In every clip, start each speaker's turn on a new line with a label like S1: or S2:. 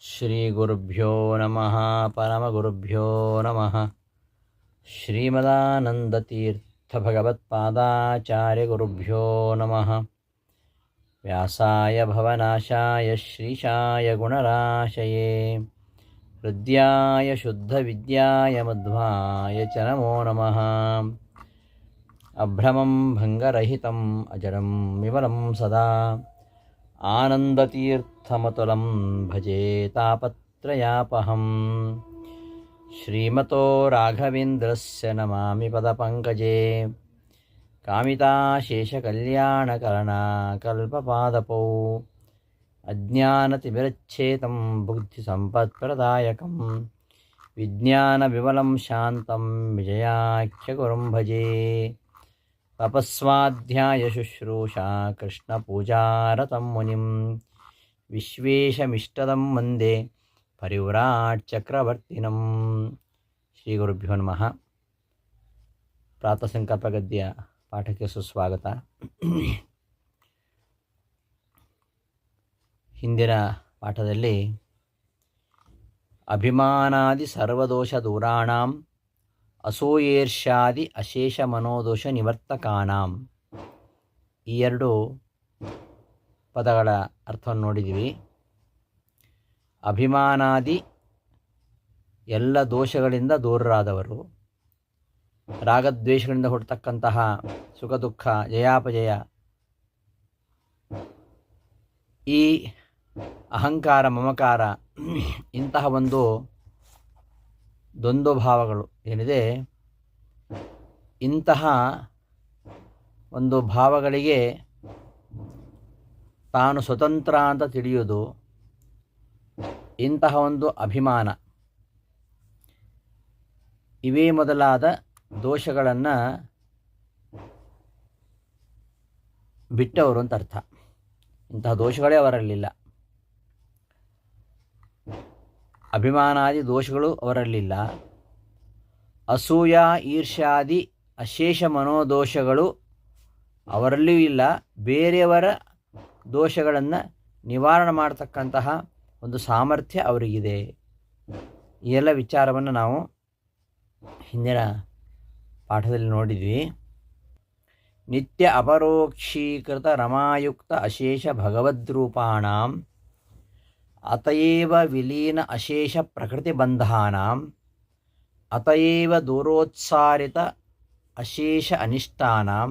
S1: ಶ್ರೀಗುರುಭ್ಯೋ ನಮಃ ಪರಮಗುರುಭ್ಯೋ ನಮಃ. ಶ್ರೀಮದಾನಂದತೀರ್ಥಭಗವತ್ಪಾದಾಚಾರ್ಯಗುರುಭ್ಯೋ ನಮಃ. ವ್ಯಾಸಾಯ ಭವನಾಶಾಯ ಶ್ರೀಶಾಯ ಗುಣರಾಶಯೇ ಹೃದ್ಯಾಯ ಶುದ್ಧವಿದ್ಯಾಯ ಮಧ್ವಾಯ ಚ ನಮೋ ನಮಃ. ಅಭ್ರಮಂ ಭಂಗರಹಿತಂ ಅಜಡಂ ವಿಮಲಂ ಸದಾ ಆನಂದತೀರ್ಥಮತುಲಂ ಭಜೆ ತಾಪತ್ರಯಾಪಹಂ. ಶ್ರೀಮತೋ ರಾಘವೇಂದ್ರಸ್ಯ ನಮಾಮಿ ಪದಪಂಕಜೇ ಕಾಮಿತಾಶೇಷಕಲ್ಯಾಣಕರಣಕಲ್ಪಪಾದಪೌ ಅಜ್ಞಾನತಿಮಿರಚ್ಛೇದಂ ಬುದ್ಧಿಸಂಪತ್ಪ್ರದಾಯಕಂ ವಿಜ್ಞಾನವಿಮಲಂ ಶಾಂತಂ ವಿಜಯಾಖ್ಯಗುರುಂ ಭಜೆ. ತಪಸ್ವಾಧ್ಯಾಯ ಶುಶ್ರೂಷಾ ಕೃಷ್ಣಪೂಜಾರತಂ ಮುನಿಂ ವಿಶ್ವೇಶಮಿಷ್ಟದಂ ವಂದೇ ಪರಿವ್ರಾಟ್ ಚಕ್ರವರ್ತಿನಂ. ಶ್ರೀ ಗುರುಭ್ಯೋ ನಮಃ. ಪ್ರಾತಃ ಸಂಕಲ್ಪ ಗದ್ಯ ಪಾಠಕ್ಕೆ ಸುಸ್ವಾಗತ. ಹಿಂದಿನ ಪಾಠದಲ್ಲಿ ಅಭಿಮಾನಾದಿ ಸರ್ವದೋಷ ದೂರಾಣಾಂ ಅಸೂಯೇರ್ಷ್ಯಾದಿ ಅಶೇಷ ಮನೋದೋಷ ನಿವರ್ತಕಾನಾಂ ಈ ಎರಡು ಪದಗಳ ಅರ್ಥವನ್ನು ನೋಡಿದ್ದೀವಿ. ಅಭಿಮಾನಾದಿ ಎಲ್ಲ ದೋಷಗಳಿಂದ ದೂರರಾದವರು, ರಾಗದ್ವೇಷಗಳಿಂದ ಹುಟ್ಟತಕ್ಕಂತಹ ಸುಖ ದುಃಖ ಜಯಾಪಜಯ, ಈ ಅಹಂಕಾರ ಮಮಕಾರ ಇಂತಹ ಒಂದು ದ್ವಂದ್ವ ಭಾವಗಳು ಏನಿದೆ, ಇಂತಹ ಒಂದು ಭಾವಗಳಿಗೆ ತಾನು ಸ್ವತಂತ್ರ ಅಂತ ತಿಳಿಯುವುದು, ಇಂತಹ ಒಂದು ಅಭಿಮಾನ, ಇವೇ ಮೊದಲಾದ ದೋಷಗಳನ್ನು ಬಿಟ್ಟವರು ಅಂತ ಅರ್ಥ. ಇಂತಹ ದೋಷಗಳೇ ಅವರಲ್ಲಿಲ್ಲ, ಅಭಿಮಾನಾದಿ ದೋಷಗಳು ಅವರಲ್ಲಿಲ್ಲ. ಅಸೂಯ ಈರ್ಷ್ಯಾದಿ ಅಶೇಷ ಮನೋದೋಷಗಳು ಅವರಲ್ಲಿಯೂ ಇಲ್ಲ. ಬೇರೆಯವರ ದೋಷಗಳನ್ನು ನಿವಾರಣೆ ಮಾಡತಕ್ಕಂತಹ ಒಂದು ಸಾಮರ್ಥ್ಯ ಅವರಿಗಿದೆ. ಈ ಎಲ್ಲ ವಿಚಾರವನ್ನು ನಾವು ಹಿಂದಿನ ಪಾಠದಲ್ಲಿ ನೋಡಿದ್ವಿ. ನಿತ್ಯ ಅಪರೋಕ್ಷೀಕೃತ ರಮಾಯುಕ್ತ ಅಶೇಷ ಭಗವದ್ರೂಪಾಣಾಂ ಅತಯೇವ ವಿಲೀನ ಅಶೇಷ ಪ್ರಕೃತಿಬಂಧಾನಾಂ ಅತಯೇವ ದೂರೋತ್ಸಾರಿತ ಅಶೇಷ ಅನಿಷ್ಟಾನಾಂ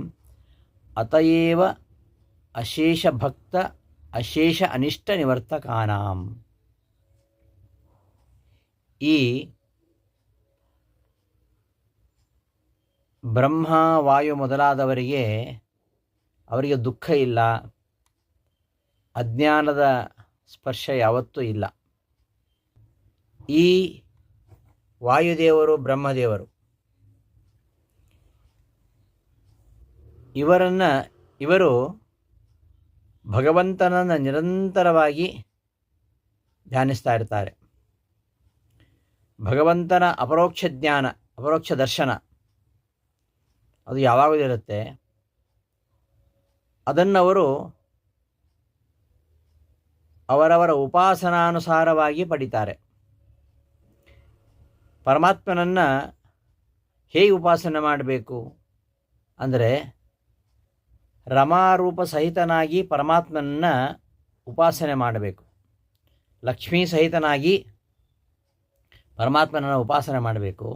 S1: ಅತಯೇವ ಅಶೇಷ ಭಕ್ತ ಅಶೇಷ ಅನಿಷ್ಟ ನಿವರ್ತಕಾನಾಂ. ಈ ಬ್ರಹ್ಮ ವಾಯು ಮೊದಲಾದವರಿಗೆ ಅವರಿಗೆ ದುಃಖ ಇಲ್ಲ, ಅಜ್ಞಾನದ ಸ್ಪರ್ಶ ಯಾವತ್ತೂ ಇಲ್ಲ. ಈ ವಾಯುದೇವರು ಬ್ರಹ್ಮದೇವರು ಇವರು ಭಗವಂತನನ್ನು ನಿರಂತರವಾಗಿ ಧ್ಯಾನಿಸ್ತಾ ಇರ್ತಾರೆ. ಭಗವಂತನ ಅಪರೋಕ್ಷ ಜ್ಞಾನ, ಅಪರೋಕ್ಷ ದರ್ಶನ ಅದು ಯಾವಾಗಲೂ ಇರುತ್ತೆ. ಅದನ್ನವರು ಅವರವರ ಉಪಾಸನಾನುಸಾರವಾಗಿ ಪಡಿತಾರೆ. ಪರಮಾತ್ಮನನ್ನು ಹೇಗೆ ಉಪಾಸನೆ ಮಾಡಬೇಕು ಅಂದರೆ, ರಮಾರೂಪ ಸಹಿತನಾಗಿ ಪರಮಾತ್ಮನನ್ನು ಉಪಾಸನೆ ಮಾಡಬೇಕು. ಲಕ್ಷ್ಮೀ ಸಹಿತನಾಗಿ ಪರಮಾತ್ಮನನ್ನು ಉಪಾಸನೆ ಮಾಡಬೇಕು.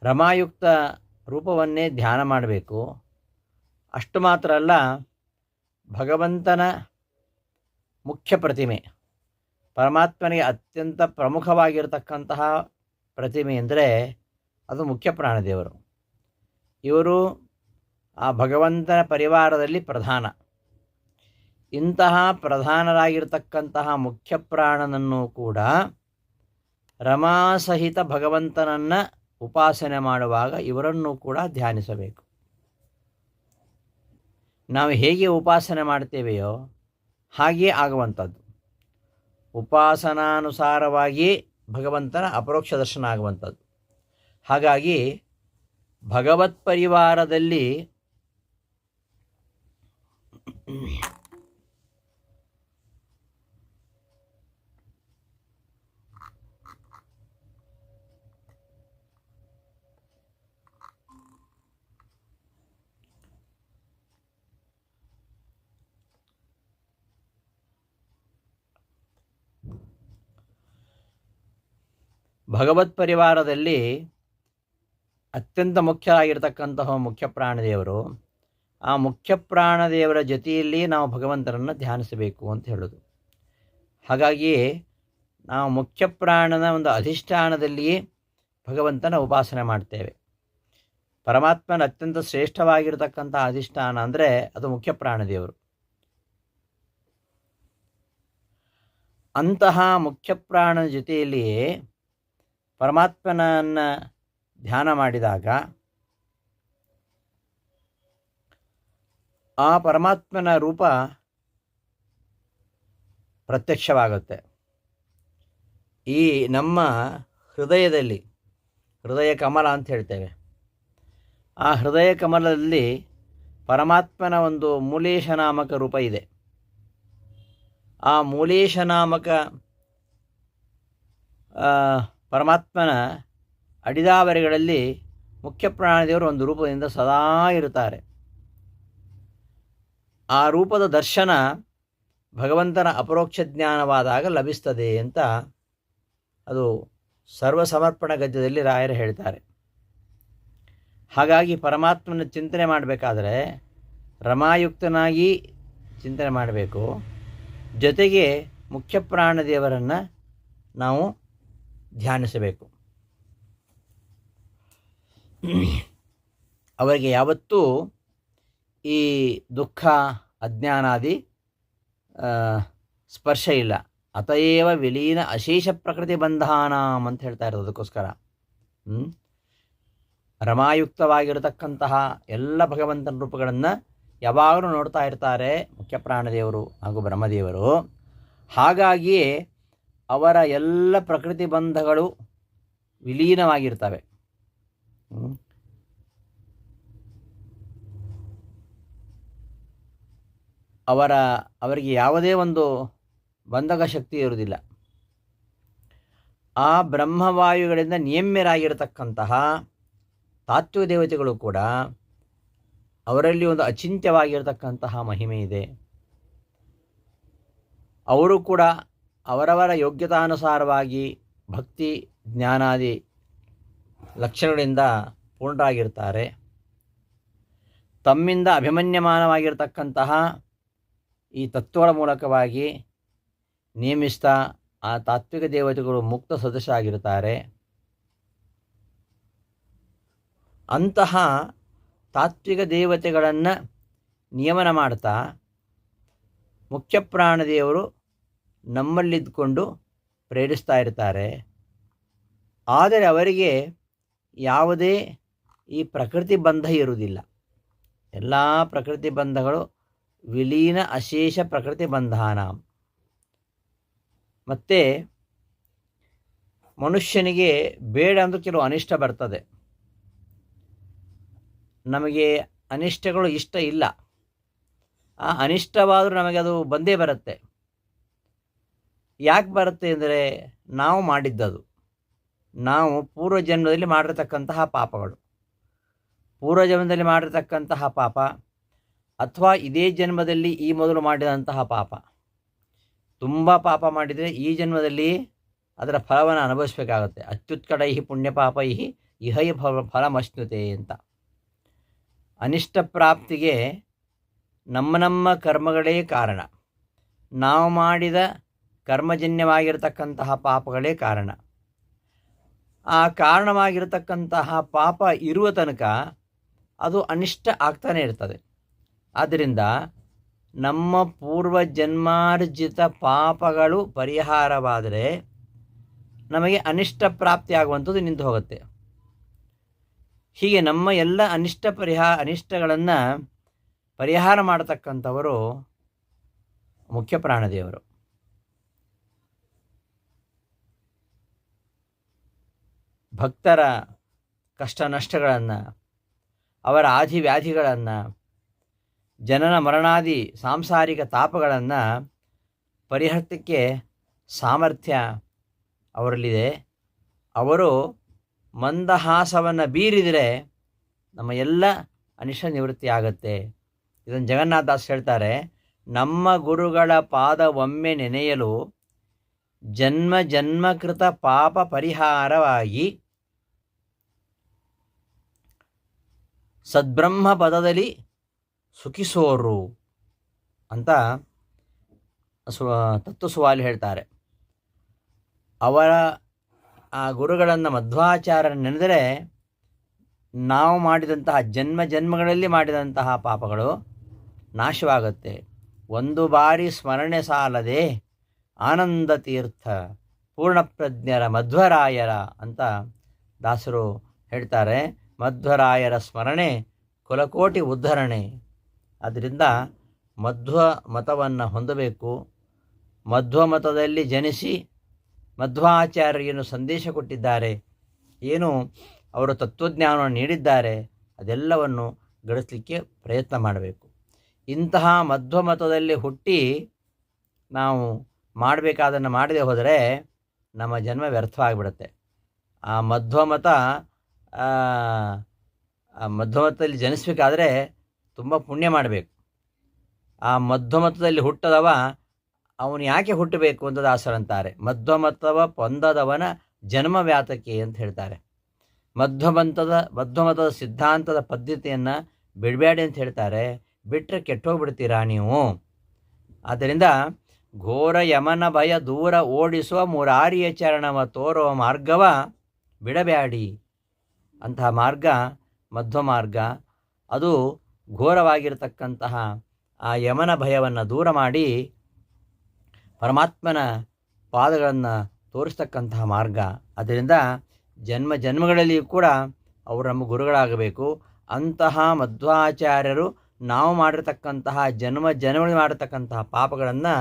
S1: ರಮಾಯುಕ್ತ ರೂಪವನ್ನೇ ಧ್ಯಾನ ಮಾಡಬೇಕು. ಅಷ್ಟು ಮಾತ್ರ ಅಲ್ಲ, ಭಗವಂತನ ಮುಖ್ಯ ಪ್ರತಿಮೆ, ಪರಮಾತ್ಮನಿಗೆ ಅತ್ಯಂತ ಪ್ರಮುಖವಾಗಿರತಕ್ಕಂತಹ ಪ್ರತಿಮೆ ಎಂದರೆ ಅದು ಮುಖ್ಯ ಪ್ರಾಣದೇವರು. ಇವರು ಆ ಭಗವಂತನ ಪರಿವಾರದಲ್ಲಿ ಪ್ರಧಾನ. ಇಂತಹ ಪ್ರಧಾನರಾಗಿರ್ತಕ್ಕಂತಹ ಮುಖ್ಯ ಪ್ರಾಣನನ್ನು ಕೂಡ ರಮಾಸಹಿತ ಭಗವಂತನನ್ನು ಉಪಾಸನೆ ಮಾಡುವಾಗ ಇವರನ್ನು ಕೂಡ ಧ್ಯಾನಿಸಬೇಕು. ನಾವು ಹೇಗೆ ಉಪಾಸನೆ ಮಾಡ್ತೇವೆಯೋ ಹಾಗೆಯೇ ಆಗುವಂಥದ್ದು. ಉಪಾಸನಾನುಸಾರವಾಗಿ ಭಗವಂತನ ಅಪರೋಕ್ಷ ದರ್ಶನ ಆಗುವಂಥದ್ದು. ಹಾಗಾಗಿ ಭಗವತ್ ಪರಿವಾರದಲ್ಲಿ ಭಗವತ್ ಪರಿವಾರದಲ್ಲಿ ಅತ್ಯಂತ ಮುಖ್ಯರಾಗಿರ್ತಕ್ಕಂತಹ ಮುಖ್ಯ ಪ್ರಾಣದೇವರು. ಆ ಮುಖ್ಯ ಪ್ರಾಣದೇವರ ಜೊತೆಯಲ್ಲಿ ನಾವು ಭಗವಂತನನ್ನು ಧ್ಯಾನಿಸಬೇಕು ಅಂತ ಹೇಳೋದು. ಹಾಗಾಗಿ ನಾವು ಮುಖ್ಯ ಪ್ರಾಣನ ಒಂದು ಅಧಿಷ್ಠಾನದಲ್ಲಿಯೇ ಭಗವಂತನ ಉಪಾಸನೆ ಮಾಡ್ತೇವೆ. ಪರಮಾತ್ಮನ ಅತ್ಯಂತ ಶ್ರೇಷ್ಠವಾಗಿರತಕ್ಕಂಥ ಅಧಿಷ್ಠಾನ ಅಂದರೆ ಅದು ಮುಖ್ಯ ಪ್ರಾಣದೇವರು. ಅಂತಹ ಮುಖ್ಯ ಪ್ರಾಣನ ಜೊತೆಯಲ್ಲಿಯೇ ಪರಮಾತ್ಮನನ್ನು ಧ್ಯಾನ ಮಾಡಿದಾಗ ಆ ಪರಮಾತ್ಮನ ರೂಪ ಪ್ರತ್ಯಕ್ಷವಾಗುತ್ತೆ. ಈ ನಮ್ಮ ಹೃದಯದಲ್ಲಿ, ಹೃದಯ ಕಮಲ ಅಂತ ಹೇಳ್ತೇವೆ, ಆ ಹೃದಯ ಕಮಲದಲ್ಲಿ ಪರಮಾತ್ಮನ ಒಂದು ಮೂಲೇಶ ನಾಮಕ ರೂಪ ಇದೆ. ಆ ಮೂಲೇಶ ನಾಮಕ ಪರಮಾತ್ಮನ ಅಡಿದಾವರೆಗಳಲ್ಲಿ ಮುಖ್ಯ ಪ್ರಾಣದೇವರು ಒಂದು ರೂಪದಿಂದ ಸದಾ ಇರುತ್ತಾರೆ. ಆ ರೂಪದ ದರ್ಶನ ಭಗವಂತನ ಅಪರೋಕ್ಷ ಜ್ಞಾನವಾದಾಗ ಲಭಿಸ್ತದೆ ಅಂತ ಅದು ಸರ್ವಸಮರ್ಪಣ ಗದ್ಯದಲ್ಲಿ ರಾಯರು ಹೇಳ್ತಾರೆ. ಹಾಗಾಗಿ ಪರಮಾತ್ಮನ ಚಿಂತನೆ ಮಾಡಬೇಕಾದ್ರೆ ರಮಾಯುಕ್ತನಾಗಿ ಚಿಂತನೆ ಮಾಡಬೇಕು. ಜೊತೆಗೆ ಮುಖ್ಯ ಪ್ರಾಣದೇವರನ್ನು ನಾವು ಧ್ಯಾನಿಸಬೇಕು. ಅವರಿಗೆ ಯಾವತ್ತೂ ಈ ದುಃಖ ಅಜ್ಞಾನಾದಿ ಸ್ಪರ್ಶ ಇಲ್ಲ. ಅತಯೇವ ವಿಲೀನ ಅಶೇಷ ಪ್ರಕೃತಿ ಬಂಧಾನಾಂ ಅಂತ ಹೇಳ್ತಾ ಇರೋದು. ಅದಕ್ಕೋಸ್ಕರ ರಮಾಯುಕ್ತವಾಗಿರತಕ್ಕಂತಹ ಎಲ್ಲ ಭಗವಂತನ ರೂಪಗಳನ್ನು ಯಾವಾಗಲೂ ನೋಡ್ತಾ ಇರ್ತಾರೆ ಮುಖ್ಯ ಪ್ರಾಣದೇವರು ಹಾಗೂ ಬ್ರಹ್ಮದೇವರು. ಹಾಗಾಗಿಯೇ ಅವರ ಎಲ್ಲ ಪ್ರಕೃತಿ ಬಂಧಗಳು ವಿಲೀನವಾಗಿರ್ತವೆ. ಅವರಿಗೆ ಯಾವುದೇ ಒಂದು ಬಂಧಕ ಶಕ್ತಿ ಇರುವುದಿಲ್ಲ. ಆ ಬ್ರಹ್ಮವಾಯುಗಳಿಂದ ನಿಯಮ್ಯರಾಗಿರತಕ್ಕಂತಹ ತಾತ್ವಿಕ ದೇವತೆಗಳು ಕೂಡ ಅವರಲ್ಲಿ ಒಂದು ಅಚಿಂತ್ಯವಾಗಿರತಕ್ಕಂತಹ ಮಹಿಮೆ ಇದೆ. ಅವರು ಕೂಡ ಅವರವರ ಯೋಗ್ಯತಾನುಸಾರವಾಗಿ ಭಕ್ತಿ ಜ್ಞಾನಾದಿ ಲಕ್ಷಣಗಳಿಂದ ಪೂರ್ಣರಾಗಿರ್ತಾರೆ. ತಮ್ಮಿಂದ ಅಭಿಮನ್ಯಮಾನವಾಗಿರತಕ್ಕಂತಹ ಈ ತತ್ವಗಳ ಮೂಲಕವಾಗಿ ನೇಮಿಸ್ತಾ ಆ ತಾತ್ವಿಕ ದೇವತೆಗಳು ಮುಕ್ತ ಸದಸ್ಯರಾಗಿರ್ತಾರೆ. ಅಂತಹ ತಾತ್ವಿಕ ದೇವತೆಗಳನ್ನು ನಿಯಮನ ಮಾಡ್ತಾ ಮುಖ್ಯ ಪ್ರಾಣದೇವರು ನಮ್ಮಲ್ಲಿದ್ದುಕೊಂಡು ಪ್ರೇರಿಸ್ತಾ ಇರ್ತಾರೆ. ಆದರೆ ಅವರಿಗೆ ಯಾವುದೇ ಈ ಪ್ರಕೃತಿ ಬಂಧ ಇರುವುದಿಲ್ಲ. ಎಲ್ಲ ಪ್ರಕೃತಿ ಬಂಧಗಳು ವಿಲೀನ ಅಶೇಷ ಪ್ರಕೃತಿ ಬಂಧಾನ. ಮತ್ತು ಮನುಷ್ಯನಿಗೆ ಬೇಡ ಅಂದರೂ ಕೆಲವು ಅನಿಷ್ಟ ಬರ್ತದೆ. ನಮಗೆ ಅನಿಷ್ಟಗಳು ಇಷ್ಟ ಇಲ್ಲ. ಆ ಅನಿಷ್ಟವಾದರೂ ನಮಗೆ ಅದು ಬಂದೇ ಬರುತ್ತೆ. ಯಾಕೆ ಬರುತ್ತೆ ಅಂದರೆ ನಾವು ಮಾಡಿದ್ದದು, ನಾವು ಪೂರ್ವಜನ್ಮದಲ್ಲಿ ಮಾಡಿರ್ತಕ್ಕಂತಹ ಪಾಪಗಳು, ಪೂರ್ವಜನ್ಮದಲ್ಲಿ ಮಾಡಿರ್ತಕ್ಕಂತಹ ಪಾಪ ಅಥವಾ ಇದೇ ಜನ್ಮದಲ್ಲಿ ಈ ಮೊದಲು ಮಾಡಿದಂತಹ ಪಾಪ. ತುಂಬ ಪಾಪ ಮಾಡಿದರೆ ಈ ಜನ್ಮದಲ್ಲಿ ಅದರ ಫಲವನ್ನು ಅನುಭವಿಸಬೇಕಾಗುತ್ತೆ. ಅತ್ಯುತ್ಕಟೈ ಪುಣ್ಯಪಾಪೈ ಇಹೈ ಫಲಮಶ್ನುತೆ ಅಂತ. ಅನಿಷ್ಟ ಪ್ರಾಪ್ತಿಗೆ ನಮ್ಮ ಕರ್ಮಗಳೇ ಕಾರಣ. ನಾವು ಮಾಡಿದ ಕರ್ಮಜನ್ಯವಾಗಿರತಕ್ಕಂತಹ ಪಾಪಗಳೇ ಕಾರಣ. ಆ ಕಾರಣವಾಗಿರತಕ್ಕಂತಹ ಪಾಪ ಇರುವ ತನಕ ಅದು ಅನಿಷ್ಟ ಆಗ್ತಾನೆ ಇರ್ತದೆ. ಆದ್ದರಿಂದ ನಮ್ಮ ಪೂರ್ವಜನ್ಮಾರ್ಜಿತ ಪಾಪಗಳು ಪರಿಹಾರವಾದರೆ ನಮಗೆ ಅನಿಷ್ಟ ಪ್ರಾಪ್ತಿ ಆಗುವಂಥದ್ದು ನಿಂತು ಹೋಗುತ್ತೆ. ಹೀಗೆ ನಮ್ಮ ಎಲ್ಲ ಅನಿಷ್ಟಗಳನ್ನು ಪರಿಹಾರ ಮಾಡತಕ್ಕಂಥವರು ಮುಖ್ಯ ಪ್ರಾಣದೇವರು. ಭಕ್ತರ ಕಷ್ಟ ನಷ್ಟಗಳನ್ನು, ಅವರ ಆದಿ ವ್ಯಾಧಿಗಳನ್ನು, ಜನನ ಮರಣಾದಿ ಸಾಂಸಾರಿಕ ತಾಪಗಳನ್ನು ಪರಿಹರಿಸಲಿಕ್ಕೆ ಸಾಮರ್ಥ್ಯ ಅವರಲ್ಲಿದೆ. ಅವರು ಮಂದಹಾಸವನ್ನು ಬೀರಿದರೆ ನಮ್ಮ ಎಲ್ಲ ಅನಿಷ್ಟ ನಿವೃತ್ತಿ ಆಗುತ್ತೆ. ಇದನ್ನು ಜಗನ್ನಾಥದಾಸ್ ಹೇಳ್ತಾರೆ, ನಮ್ಮ ಗುರುಗಳ ಪಾದ ಒಮ್ಮೆ ನೆನೆಯಲು ಜನ್ಮ ಜನ್ಮಕೃತ ಪಾಪ ಪರಿಹಾರವಾಗಿ ಸದ್ಬ್ರಹ್ಮ ಪದದಲ್ಲಿ ಸುಖಿಸೋರು ಅಂತ ತತ್ವಸುವಾಲಿ ಹೇಳ್ತಾರೆ. ಅವರ ಆ ಗುರುಗಳನ್ನು ಮಧ್ವಾಚಾರ್ಯರ ನೆನೆದರೆ ನಾವು ಮಾಡಿದಂತಹ ಜನ್ಮಗಳಲ್ಲಿ ಮಾಡಿದಂತಹ ಪಾಪಗಳು ನಾಶವಾಗುತ್ತೆ. ಒಂದು ಬಾರಿ ಸ್ಮರಣೆ ಸಾಲದೆ ಆನಂದ ತೀರ್ಥ ಪೂರ್ಣಪ್ರಜ್ಞರ ಮಧ್ವರಾಯರ ಅಂತ ದಾಸರು ಹೇಳ್ತಾರೆ. ಮಧ್ವರಾಯರ ಸ್ಮರಣೆ ಕುಲಕೋಟಿ ಉದ್ಧರಣೆ. ಆದ್ದರಿಂದ ಮಧ್ವ ಮತವನ್ನು ಹೊಂದಬೇಕು. ಮಧ್ವ ಮತದಲ್ಲಿ ಜನಿಸಿ ಮಧ್ವಾಚಾರ್ಯನು ಸಂದೇಶ ಕೊಟ್ಟಿದ್ದಾರೆ, ಏನು ಅವರು ತತ್ವಜ್ಞಾನವನ್ನು ನೀಡಿದ್ದಾರೆ, ಅದೆಲ್ಲವನ್ನು ಗಳಿಸಲಿಕ್ಕೆ ಪ್ರಯತ್ನ ಮಾಡಬೇಕು. ಇಂತಹ ಮಧ್ವ ಮತದಲ್ಲಿ ಹುಟ್ಟಿ ನಾವು ಮಾಡಬೇಕಾದನ್ನು ಮಾಡದೆ ಹೋದರೆ ನಮ್ಮ ಜನ್ಮ ವ್ಯರ್ಥವಾಗಿಬಿಡುತ್ತೆ. ಆ ಮಧ್ವಮತದಲ್ಲಿ ಜನಿಸಬೇಕಾದ್ರೆ ತುಂಬ ಪುಣ್ಯ ಮಾಡಬೇಕು. ಆ ಮಧ್ವಮತದಲ್ಲಿ ಹುಟ್ಟದವ ಅವನು ಯಾಕೆ ಹುಟ್ಟಬೇಕು ಅಂತ ದಾಸರಂತಾರೆ. ಮಧ್ವಮತವ ಪೊಂದದವನ ಜನ್ಮ ವ್ಯಾತಕ್ಕೆ ಅಂತ ಹೇಳ್ತಾರೆ. ಮಧ್ವಮತದ ಸಿದ್ಧಾಂತದ ಪದ್ಧತಿಯನ್ನು ಬಿಡಬೇಡಿ ಅಂತ ಹೇಳ್ತಾರೆ. ಬಿಟ್ಟರೆ ಕೆಟ್ಟೋಗ್ಬಿಡ್ತೀರಾ ನೀವು. ಆದ್ದರಿಂದ ಘೋರ ಯಮನ ಭಯ ದೂರ ಓಡಿಸುವ ಮುರಾರಿಯ ಚರಣವ ತೋರುವ ಮಾರ್ಗವ ಬಿಡಬೇಡಿ. ಅಂತಹ ಮಾರ್ಗ ಮಧ್ವ ಮಾರ್ಗ. ಅದು ಘೋರವಾಗಿರತಕ್ಕಂತಹ ಆ ಯಮನ ಭಯವನ್ನು ದೂರ ಮಾಡಿ ಪರಮಾತ್ಮನ ಪಾದಗಳನ್ನು ತೋರಿಸ್ತಕ್ಕಂತಹ ಮಾರ್ಗ. ಅದರಿಂದ ಜನ್ಮಗಳಲ್ಲಿಯೂ ಕೂಡ ಅವರು ನಮ್ಮ ಗುರುಗಳಾಗಬೇಕು. ಅಂತಹ ಮಧ್ವಾಚಾರ್ಯರು ನಾವು ಮಾಡಿರ್ತಕ್ಕಂತಹ ಜನ್ಮಗಳಲ್ಲಿ ಮಾಡಿರ್ತಕ್ಕಂತಹ ಪಾಪಗಳನ್ನು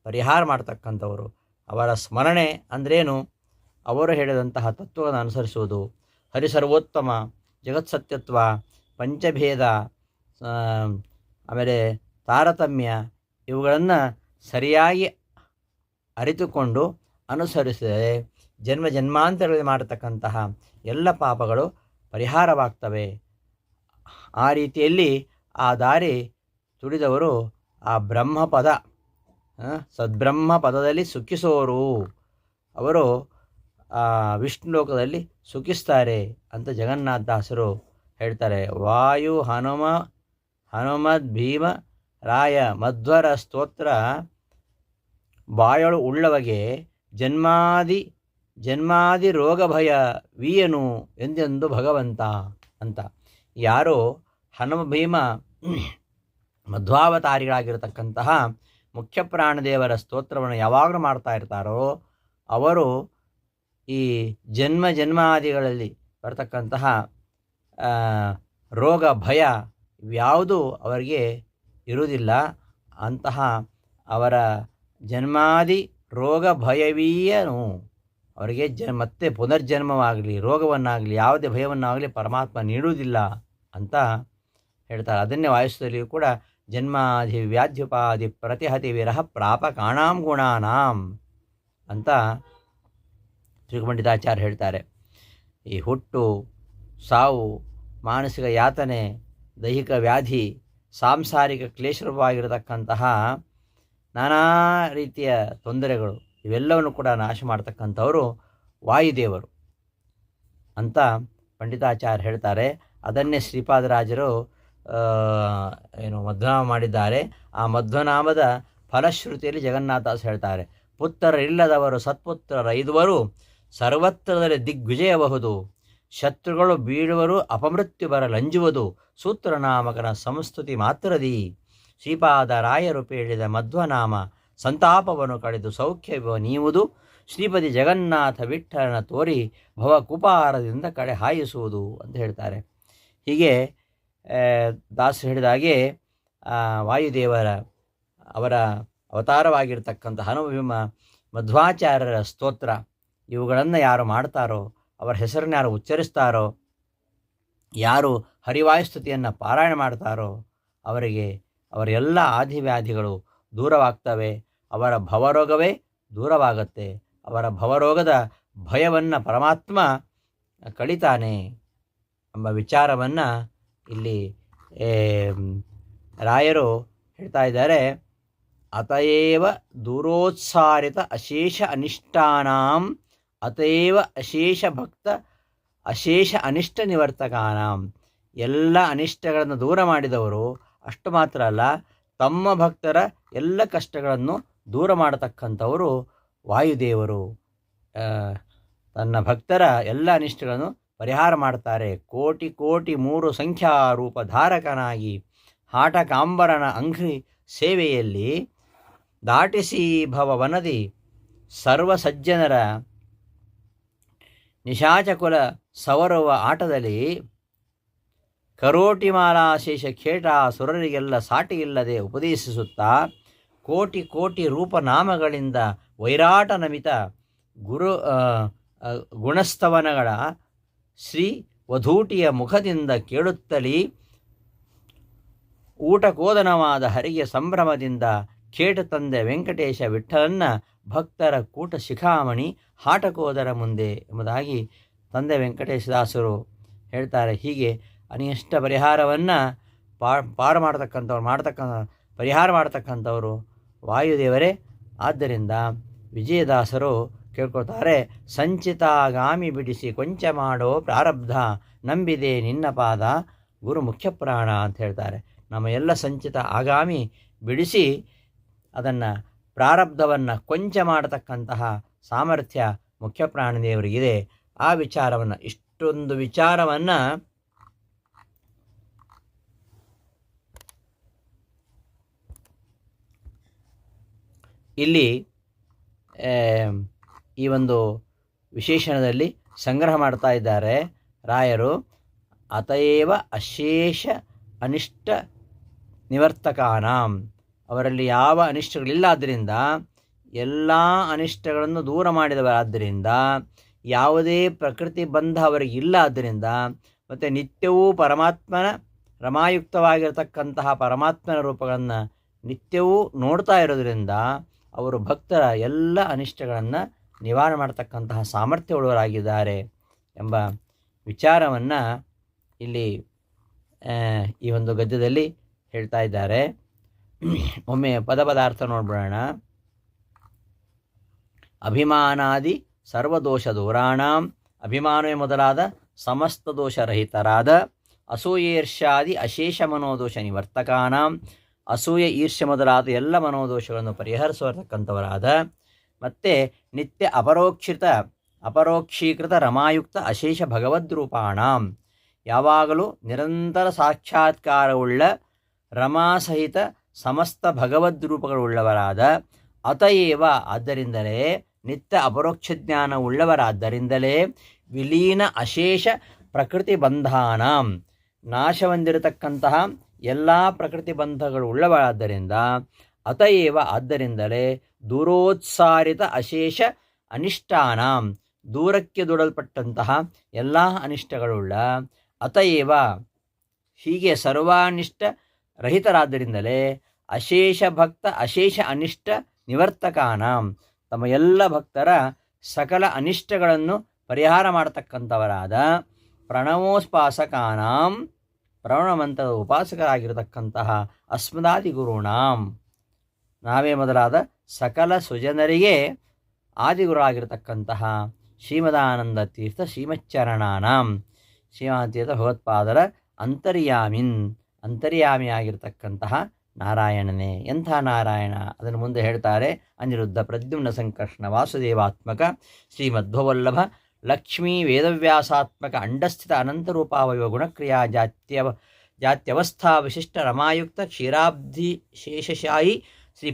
S1: ಪರಿಹಾರ ಮಾಡ್ತಕ್ಕಂಥವರು. ಅವರ ಸ್ಮರಣೆ ಅಂದ್ರೇನು? ಅವರು ಹೇಳಿದಂತಹ ತತ್ವವನ್ನು ಅನುಸರಿಸುವುದು. ಹರಿಸರ್ವೋತ್ತಮ, ಜಗತ್ಸತ್ಯತ್ವ, ಪಂಚಭೇದ, ಆಮೇಲೆ ತಾರತಮ್ಯ, ಇವುಗಳನ್ನು ಸರಿಯಾಗಿ ಅರಿತುಕೊಂಡು ಅನುಸರಿಸಿದರೆ ಜನ್ಮಾಂತರಗಳಲ್ಲಿ ಮಾಡತಕ್ಕಂತಹ ಎಲ್ಲ ಪಾಪಗಳು ಪರಿಹಾರವಾಗ್ತವೆ. ಆ ರೀತಿಯಲ್ಲಿ ಆ ದಾರಿ ತುಳಿದವರು ಆ ಬ್ರಹ್ಮಪದ, ಸದ್ಬ್ರಹ್ಮ ಪದದಲ್ಲಿ ಸುಖಿಸೋರು. ಅವರು ವಿಷ್ಣು ಲೋಕದಲ್ಲಿ ಸುಖಿಸ್ತಾರೆ ಅಂತ ಜಗನ್ನಾಥದಾಸರು ಹೇಳ್ತಾರೆ. ವಾಯು ಹನುಮದ್ ಭೀಮ ರಾಯ ಮಧ್ವರ ಸ್ತೋತ್ರ ಬಾಯಳು ಉಳ್ಳವಗೆ ಜನ್ಮಾದಿ ರೋಗ ಭಯ ವೀಯನು ಎಂದೆಂದು ಭಗವಂತ ಅಂತ. ಯಾರು ಹನುಮ ಭೀಮ ಮಧ್ವಾವತಾರಿಗಳಾಗಿರತಕ್ಕಂತಹ ಮುಖ್ಯ ಪ್ರಾಣದೇವರ ಸ್ತೋತ್ರವನ್ನು ಯಾವಾಗಲೂ ಮಾಡ್ತಾ ಇರ್ತಾರೋ ಅವರು ಈ ಜನ್ಮಾದಿಗಳಲ್ಲಿ ಬರ್ತಕ್ಕಂತಹ ರೋಗ ಭಯ ಯಾವುದೂ ಅವರಿಗೆ ಇರುವುದಿಲ್ಲ. ಅಂತಹ ಅವರ ಜನ್ಮಾದಿ ರೋಗ ಭಯವೀಯನು ಅವರಿಗೆ ಮತ್ತೆ ಪುನರ್ಜನ್ಮವಾಗಲಿ ರೋಗವನ್ನಾಗಲಿ ಯಾವುದೇ ಭಯವನ್ನಾಗಲಿ ಪರಮಾತ್ಮ ನೀಡುವುದಿಲ್ಲ ಅಂತ ಹೇಳ್ತಾರೆ. ಅದನ್ನೇ ವಾಯುಸ್ವದಲ್ಲಿಯೂ ಕೂಡ ಜನ್ಮಾಧಿ ವ್ಯಾಧ್ಯುಪಾಧಿ ಪ್ರತಿಹತಿ ವಿರಹ ಪ್ರಾಪ ಕಾಣಾಂ ಗುಣಾನಾಂ ಅಂತ ಶ್ರೀಕಂಠಿತಾಚಾರ್ಯ ಹೇಳ್ತಾರೆ. ಈ ಹುಟ್ಟು, ಸಾವು, ಮಾನಸಿಕ ಯಾತನೆ, ದೈಹಿಕ ವ್ಯಾಧಿ, ಸಾಂಸಾರಿಕ ಕ್ಲೇಶರೂಪವಾಗಿರತಕ್ಕಂತಹ ನಾನಾ ರೀತಿಯ ತೊಂದರೆಗಳು ಇವೆಲ್ಲವನ್ನು ಕೂಡ ನಾಶ ಮಾಡ್ತಕ್ಕಂಥವರು ವಾಯುದೇವರು ಅಂತ ಪಂಡಿತಾಚಾರ್ಯ ಹೇಳ್ತಾರೆ. ಅದನ್ನೇ ಶ್ರೀಪಾದರಾಜರು ಮಧ್ವನಾಮ ಮಾಡಿದ್ದಾರೆ. ಆ ಮಧ್ವನಾಮದ ಫಲಶ್ರುತಿಯಲ್ಲಿ ಜಗನ್ನಾಥದಾಸ ಹೇಳ್ತಾರೆ, ಪುತ್ರರಿಲ್ಲದವರು ಸತ್ಪುತ್ರರೈದುವರು ಸರ್ವತ್ರದಲ್ಲಿ ದಿಗ್ವಿಜಯಬಹುದು, ಶತ್ರುಗಳು ಬೀಳುವರು ಅಪಮೃತ್ಯು ಬರಲಂಜುವುದು, ಸೂತ್ರನಾಮಕನ ಸಂಸ್ತುತಿ ಮಾತ್ರದಿ ಶ್ರೀಪಾದರಾಯರು ಹೇಳಿದ ಮಧ್ವನಾಮ ಸಂತಾಪವನ್ನು ಕಳೆದು ಸೌಖ್ಯವ ನೀವುದು, ಶ್ರೀಪತಿ ಜಗನ್ನಾಥ ವಿಠ್ಠಲನ ತೋರಿ ಭವಕುಪಾರದಿಂದ ಕಡೆ ಹಾಯಿಸುವುದು ಅಂತ ಹೇಳ್ತಾರೆ. ಹೀಗೆ ದಾಸರು ಹೇಳಿದಾಗೆ ವಾಯುದೇವರ ಅವರ ಅವತಾರವಾಗಿರ್ತಕ್ಕಂಥ ಹನುಮ ಮಧ್ವಾಚಾರ್ಯರ ಸ್ತೋತ್ರ ಇವುಗಳನ್ನು ಯಾರು ಮಾಡ್ತಾರೋ, ಅವರ ಹೆಸರನ್ನು ಯಾರು ಉಚ್ಚರಿಸ್ತಾರೋ, ಯಾರು ಹರಿವಾಯುಸ್ತುತಿಯನ್ನು ಪಾರಾಯಣ ಮಾಡ್ತಾರೋ ಅವರಿಗೆ ಅವರ ಎಲ್ಲ ಆದಿವ್ಯಾಧಿಗಳು ದೂರವಾಗ್ತವೆ. ಅವರ ಭವರೋಗವೇ ದೂರವಾಗುತ್ತೆ. ಅವರ ಭವರೋಗದ ಭಯವನ್ನು ಪರಮಾತ್ಮ ಕಳಿತಾನೆ ಎಂಬ ವಿಚಾರವನ್ನು ಇಲ್ಲಿ ರಾಯರು ಹೇಳ್ತಾ ಇದ್ದಾರೆ. ಅತಯೇವ ದೂರೋತ್ಸಾರಿತ ಅಶೇಷ ಅನಿಷ್ಟಾನಾಂ ಅತಯೇವ ಅಶೇಷ ಭಕ್ತ ಅಶೇಷ ಅನಿಷ್ಟ ನಿವರ್ತಕಾನಾಂ. ಎಲ್ಲ ಅನಿಷ್ಟಗಳನ್ನು ದೂರ ಮಾಡಿದವರು. ಅಷ್ಟು ಮಾತ್ರ ಅಲ್ಲ, ತಮ್ಮ ಭಕ್ತರ ಎಲ್ಲ ಕಷ್ಟಗಳನ್ನು ದೂರ ಮಾಡತಕ್ಕಂಥವರು ವಾಯುದೇವರು. ತನ್ನ ಭಕ್ತರ ಎಲ್ಲ ಅನಿಷ್ಟಗಳನ್ನು ಪರಿಹಾರ ಮಾಡ್ತಾರೆ. ಕೋಟಿ ಕೋಟಿ 3 ಸಂಖ್ಯಾ ರೂಪ ಧಾರಕನಾಗಿ ಹಾಟಕಾಂಬರನ ಅಂಘ್ರಿ ಸೇವೆಯಲ್ಲಿ ದಾಟಿಸಿ ಭವವನದಿ ಸರ್ವ ಸಜ್ಜನರ ನಿಶಾಚಕುಲ ಸವರುವ ಆಟದಲ್ಲಿ ಕರೋಟಿಮಾಲಾಶೇಷ ಖೇಟ ಸುರರಿಗೆಲ್ಲ ಸಾಟಿಯಿಲ್ಲದೆ ಉಪದೇಶಿಸುತ್ತಾ ಕೋಟಿ ಕೋಟಿ ರೂಪನಾಮಗಳಿಂದ ವೈರಾಟ ನಮಿತ ಗುಣಸ್ತವನಗಳ ಶ್ರೀ ವಧೂಟಿಯ ಮುಖದಿಂದ ಕೇಳುತ್ತಲೀ ಊಟಕೋದನವಾದ ಹರಿಗೆ ಸಂಭ್ರಮದಿಂದ ಖೇಟ ತಂದೆ ವೆಂಕಟೇಶ ವಿಠಲನ್ನ ಭಕ್ತರ ಕೂಟ ಶಿಖಾಮಣಿ ಹಾಟಕೋದರ ಮುಂದೆ ಎಂಬುದಾಗಿ ತಂದೆ ವೆಂಕಟೇಶದಾಸರು ಹೇಳ್ತಾರೆ. ಹೀಗೆ ಅನಿಷ್ಟ ಪರಿಹಾರವನ್ನು ಪಾರು ಪರಿಹಾರ ಮಾಡ್ತಕ್ಕಂಥವರು ವಾಯುದೇವರೇ. ಆದ್ದರಿಂದ ವಿಜಯದಾಸರು ಕೇಳ್ಕೊಳ್ತಾರೆ, ಸಂಚಿತಾಗಾಮಿ ಬಿಡಿಸಿ ಕೊಂಚ ಮಾಡೋ ಪ್ರಾರಬ್ಧ ನಂಬಿದೆ ನಿನ್ನ ಪಾದ ಗುರು ಮುಖ್ಯ ಪ್ರಾಣ ಅಂತ ಹೇಳ್ತಾರೆ. ನಮ್ಮ ಎಲ್ಲ ಸಂಚಿತ ಆಗಾಮಿ ಬಿಡಿಸಿ ಅದನ್ನು ಪ್ರಾರಬ್ಧವನ್ನು ಕೊಂಚ ಮಾಡತಕ್ಕಂತಹ ಸಾಮರ್ಥ್ಯ ಮುಖ್ಯ ಪ್ರಾಣದೇವರಿಗಿದೆ. ಆ ವಿಚಾರವನ್ನು, ಇಷ್ಟೊಂದು ವಿಚಾರವನ್ನು ಇಲ್ಲಿ ಈ ಒಂದು ವಿಶೇಷಣದಲ್ಲಿ ಸಂಗ್ರಹ ಮಾಡ್ತಾ ಇದ್ದಾರೆ ರಾಯರು. ಅತಯೇವ ಅಶೇಷ ಅನಿಷ್ಟ ನಿವರ್ತಕಾನಾಂ, ಅವರಲ್ಲಿ ಯಾವ ಅನಿಷ್ಟಗಳಿಲ್ಲ, ಎಲ್ಲ ಅನಿಷ್ಟಗಳನ್ನು ದೂರ ಮಾಡಿದವರಾದ್ದರಿಂದ, ಯಾವುದೇ ಪ್ರಕೃತಿ ಬಂಧ ಅವರಿಗೆ ಇಲ್ಲ, ಆದ್ದರಿಂದ ಮತ್ತು ನಿತ್ಯವೂ ಪರಮಾತ್ಮನ ರಮಾಯುಕ್ತವಾಗಿರತಕ್ಕಂತಹ ಪರಮಾತ್ಮನ ರೂಪಗಳನ್ನು ನಿತ್ಯವೂ ನೋಡ್ತಾ ಇರೋದರಿಂದ ಅವರು ಭಕ್ತರ ಎಲ್ಲ ಅನಿಷ್ಟಗಳನ್ನು ನಿವಾರಣೆ ಮಾಡ್ತಕ್ಕಂತಹ ಸಾಮರ್ಥ್ಯವುಳ್ಳವರಾಗಿದ್ದಾರೆ ಎಂಬ ವಿಚಾರವನ್ನು ಇಲ್ಲಿ ಈ ಒಂದು ಗದ್ಯದಲ್ಲಿ ಹೇಳ್ತಾ ಇದ್ದಾರೆ. ಒಮ್ಮೆ ಪದಾರ್ಥ ನೋಡ್ಬಿಡೋಣ. ಅಭಿಮಾನಾದಿ ಸರ್ವದೋಷ ದೂರಾಣಾಂ, ಅಭಿಮಾನವೇ ಮೊದಲಾದ ಸಮಸ್ತ ದೋಷರಹಿತರಾದ, ಅಸೂಯೇರ್ಷ್ಯಾದಿ ಅಶೇಷ ಮನೋದೋಷ ನಿವರ್ತಕಾನಾಂ, ಅಸೂಯೆ ಈರ್ಷ್ಯ ಮೊದಲಾದ ಎಲ್ಲ ಮನೋದೋಷಗಳನ್ನು ಪರಿಹರಿಸತಕ್ಕಂಥವರಾದ, ಮತ್ತು ನಿತ್ಯ ಅಪರೋಕ್ಷೀಕೃತ ರಮಾಯುಕ್ತ ಅಶೇಷ ಭಗವದ್ರೂಪಾಣಾಂ, ಯಾವಾಗಲೂ ನಿರಂತರ ಸಾಕ್ಷಾತ್ಕಾರವುಳ್ಳ ರಮಾಸಹಿತ ಸಮಸ್ತ ಭಗವದ್ರೂಪಗಳುಳ್ಳವರಾದ, ಅತಯೇವ ಆದ್ದರಿಂದಲೇ, ನಿತ್ಯ ಅಪರೋಕ್ಷ ಜ್ಞಾನವುಳ್ಳವರಾದ್ದರಿಂದಲೇ, ವಿಲೀನ ಅಶೇಷ ಪ್ರಕೃತಿ ಬಂಧಾನಾಂ, ನಾಶವೊಂದಿರತಕ್ಕಂತಹ ಎಲ್ಲ ಪ್ರಕೃತಿ ಬಂಧಗಳು ಉಳ್ಳವರಾದ್ದರಿಂದ, ಅತಯೇವ ಆದ್ದರಿಂದಲೇ, ದೂರೋತ್ಸಾರಿತ ಅಶೇಷ ಅನಿಷ್ಟಾನಾಂ, ದೂರಕ್ಕೆ ದೂಡಲ್ಪಟ್ಟಂತಹ ಎಲ್ಲ ಅನಿಷ್ಟಗಳುಳ್ಳ, ಅತಯೇವ ಹೀಗೆ ಸರ್ವಾನಿಷ್ಟ ರಹಿತರಾದ್ದರಿಂದಲೇ, ಅಶೇಷ ಭಕ್ತ ಅಶೇಷ ಅನಿಷ್ಟ ನಿವರ್ತಕಾನಾಂ, ತಮ್ಮ ಎಲ್ಲ ಭಕ್ತರ ಸಕಲ ಅನಿಷ್ಟಗಳನ್ನು ಪರಿಹಾರ ಮಾಡತಕ್ಕಂಥವರಾದ, ಪ್ರಣವೋಸ್ಪಾಸಕಾನಾಂ, ಪ್ರಣವಮಂತ್ರದ ಉಪಾಸಕರಾಗಿರತಕ್ಕಂತಹ ಅಸ್ಮದಾದಿ ಗುರುಣಾಂ, ನಾವೇ ಮೊದಲಾದ ಸಕಲ ಸುಜನರಿಗೆ ಆದಿಗುರುವಾಗಿರತಕ್ಕಂತಹ ಶ್ರೀಮದಾನಂದ ತೀರ್ಥ ಶ್ರೀಮಚ್ಚರಣಾನಾಂ, ಶ್ರೀಮತೀರ್ಥ ಭಗವತ್ಪಾದರ ಅಂತರ್ಯಾಮಿಯಾಗಿರ್ತಕ್ಕಂತಹ ನಾರಾಯಣನೇ. ಎಂಥ ನಾರಾಯಣ ಅದನ್ನು ಮುಂದೆ ಹೇಳ್ತಾರೆ. ಅನಿರುದ್ಧ ಪ್ರದ್ಯುಮ್ನ ಸಂಕರ್ಷಣ ವಾಸುದೇವಾತ್ಮಕ ಶ್ರೀಮಧ್ವವಲ್ಲಭ ಲಕ್ಷ್ಮೀ ವೇದವ್ಯಾಸಾತ್ಮಕ ಅಂಡಸ್ಥಿತ ಅನಂತರೂಪಾವಯವ ಗುಣಕ್ರಿಯಾ ಜಾತ್ಯವಸ್ಥಾ ವಿಶಿಷ್ಟ ರಮಾಯುಕ್ತ ಕ್ಷೀರಾಬ್ಧಿ ಶೇಷಶಾಯಿ ಶ್ರೀ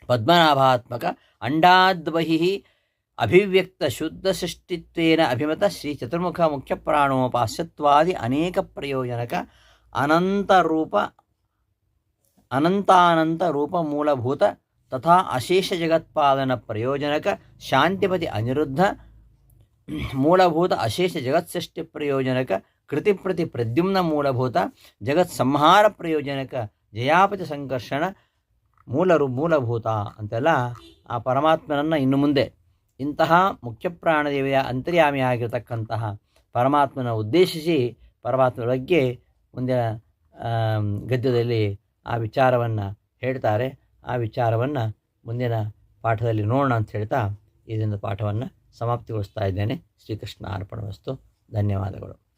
S1: ಪದ್ಮನಾಭಾತ್ಮಕ ಅಂಡಾದ್ಬಹಿಃ ಅಭಿವ್ಯಕ್ತ ಶುದ್ಧ ಸೃಷ್ಟಿತ್ವೇನ ಅಭಿಮತ ಶ್ರೀ ಚತುರ್ಮುಖ ಮುಖ್ಯ ಪ್ರಾಣೋಪಾಸ್ಯತ್ವಾದಿ ಅನೇಕ ಪ್ರಯೋಜನಕ ಅನಂತಾನಂತ ರೂಪ ಮೂಲಭೂತ ತಥಾ ಅಶೇಷ ಜಗತ್ಪಾದನ ಪ್ರಯೋಜನಕ ಶಾಂತಿಪತಿ ಅನಿರುದ್ಧ ಮೂಲಭೂತ ಅಶೇಷ ಜಗತ್ಸೃಷ್ಟಿ ಪ್ರಯೋಜನಕ ಕೃತಿಪ್ರತಿ ಪ್ರದ್ಯುಮ್ನ ಮೂಲಭೂತ ಜಗತ್ ಸಂಹಾರ ಪ್ರಯೋಜನಕ ಜಯಾಪತಿ ಸಂಕರ್ಷಣ ಮೂಲಭೂತ ಅಂತೆಲ್ಲ ಆ ಪರಮಾತ್ಮನನ್ನು ಇನ್ನು ಮುಂದೆ ಇಂತಹ ಮುಖ್ಯ ಪ್ರಾಣದೇವಿಯ ಅಂತರ್ಯಾಮಿಯಾಗಿರ್ತಕ್ಕಂತಹ ಪರಮಾತ್ಮನ ಉದ್ದೇಶಿಸಿ ಪರಮಾತ್ಮನ ಬಗ್ಗೆ ಮುಂದೆ ಗದ್ಯದಲ್ಲಿ ಆ ವಿಚಾರವನ್ನು ಹೇಳ್ತಾರೆ. ಆ ವಿಚಾರವನ್ನು ಮುಂದಿನ ಪಾಠದಲ್ಲಿ ನೋಡೋಣ ಅಂತ ಹೇಳ್ತಾ ಇದರಿಂದ ಪಾಠವನ್ನು ಸಮಾಪ್ತಿಗೊಳಿಸ್ತಾ ಇದ್ದೇನೆ. ಶ್ರೀಕೃಷ್ಣ ಅರ್ಪಣಮಸ್ತು. ಧನ್ಯವಾದಗಳು.